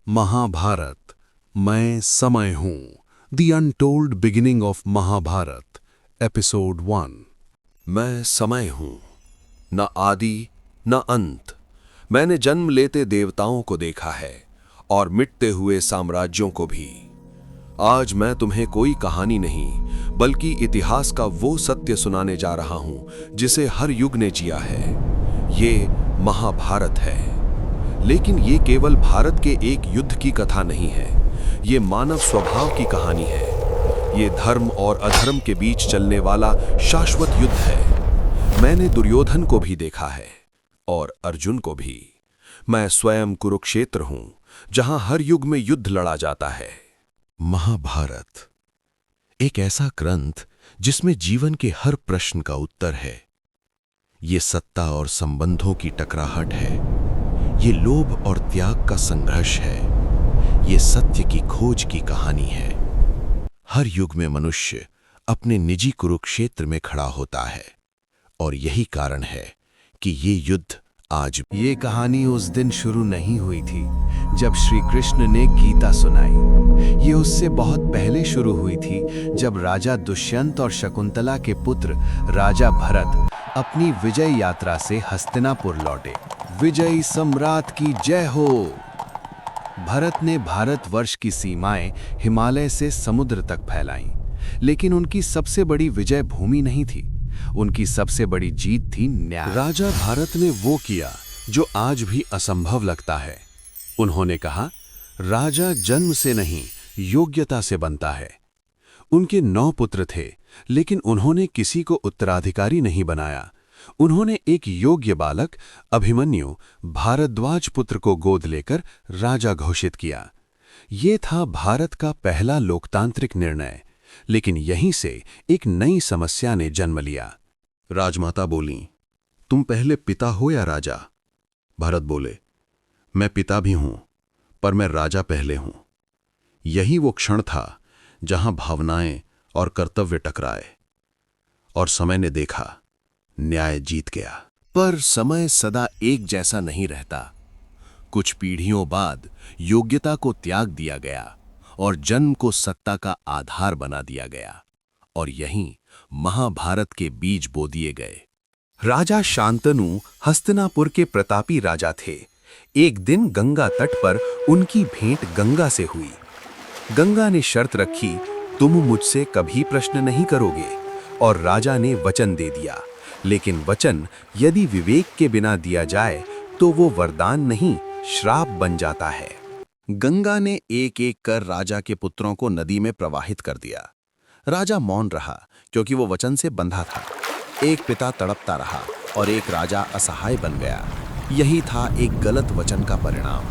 महाभारत, मैं समय हूं। The untold beginning of Mahabharat, episode 1। मैं समय हूं, न आदि न अंत। मैंने जन्म लेते देवताओं को देखा है और मिटते हुए साम्राज्यों को भी। आज मैं तुम्हें कोई कहानी नहीं बल्कि इतिहास का वो सत्य सुनाने जा रहा हूं जिसे हर युग ने जिया है। ये महाभारत है, लेकिन ये केवल भारत के एक युद्ध की कथा नहीं है। ये मानव स्वभाव की कहानी है। ये धर्म और अधर्म के बीच चलने वाला शाश्वत युद्ध है। मैंने दुर्योधन को भी देखा है और अर्जुन को भी। मैं स्वयं कुरुक्षेत्र हूं, जहां हर युग में युद्ध लड़ा जाता है। महाभारत एक ऐसा ग्रंथ जिसमें जीवन के हर प्रश्न का उत्तर है। ये सत्ता और संबंधों की टकराहट है। ये लोभ और त्याग का संघर्ष है। ये सत्य की खोज की कहानी है। हर युग में मनुष्य अपने निजी कुरुक्षेत्र में खड़ा होता है और यही कारण है कि ये युद्ध आज। ये कहानी उस दिन शुरू नहीं हुई थी जब श्री कृष्ण ने गीता सुनाई। ये उससे बहुत पहले शुरू हुई थी, जब राजा दुष्यंत और शकुंतला के पुत्र राजा भरत अपनी विजय यात्रा से हस्तिनापुर लौटे। विजयी सम्राट की जय हो। भरत ने भारतवर्ष की सीमाएं हिमालय से समुद्र तक फैलाईं, लेकिन उनकी सबसे बड़ी विजय भूमि नहीं थी। उनकी सबसे बड़ी जीत थी न्याय। राजा भारत ने वो किया जो आज भी असंभव लगता है। उन्होंने कहा, राजा जन्म से नहीं योग्यता से बनता है। उनके 9 पुत्र थे, लेकिन उन्होंने किसी को उत्तराधिकारी नहीं बनाया। उन्होंने एक योग्य बालक अभिमन्यु भारद्वाज पुत्र को गोद लेकर राजा घोषित किया। ये था भारत का पहला लोकतांत्रिक निर्णय, लेकिन यहीं से एक नई समस्या ने जन्म लिया। राजमाता बोलीं, तुम पहले पिता हो या राजा? भरत बोले, मैं पिता भी हूं, पर मैं राजा पहले हूं। यही वो क्षण था जहां भावनाएं और कर्तव्य टकराए, और समय ने देखा, न्याय जीत गया। पर समय सदा एक जैसा नहीं रहता। कुछ पीढ़ियों बाद योग्यता को त्याग दिया गया और जन्म को सत्ता का आधार बना दिया गया, और यहीं महाभारत के बीज बो दिए गए। राजा शांतनु हस्तिनापुर के प्रतापी राजा थे। एक दिन गंगा तट पर उनकी भेंट गंगा से हुई। गंगा ने शर्त रखी, तुम मुझसे कभी प्रश्न नहीं करोगे, और राजा ने वचन दे दिया। लेकिन वचन यदि विवेक के बिना दिया जाए तो वो वरदान नहीं, श्राप बन जाता है। गंगा ने एक एक कर राजा के पुत्रों को नदी में प्रवाहित कर दिया। राजा मौन रहा, क्योंकि वो वचन से बंधा था। एक पिता तड़पता रहा और एक राजा असहाय बन गया। यही था एक गलत वचन का परिणाम।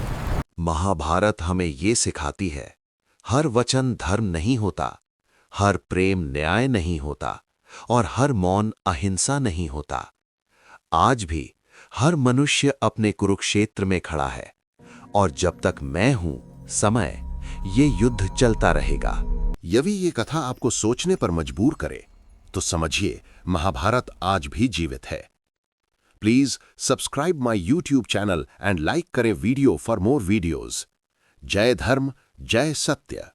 महाभारत हमें ये सिखाती है, हर वचन धर्म नहीं होता, हर प्रेम न्याय नहीं होता, और हर मौन अहिंसा नहीं होता। आज भी हर मनुष्य अपने कुरुक्षेत्र में खड़ा है, और जब तक मैं हूं समय, ये युद्ध चलता रहेगा। यदि ये कथा आपको सोचने पर मजबूर करे तो समझिए, महाभारत आज भी जीवित है। Please subscribe my YouTube channel and like करें वीडियो फॉर मोर वीडियोज। जय धर्म, जय सत्य।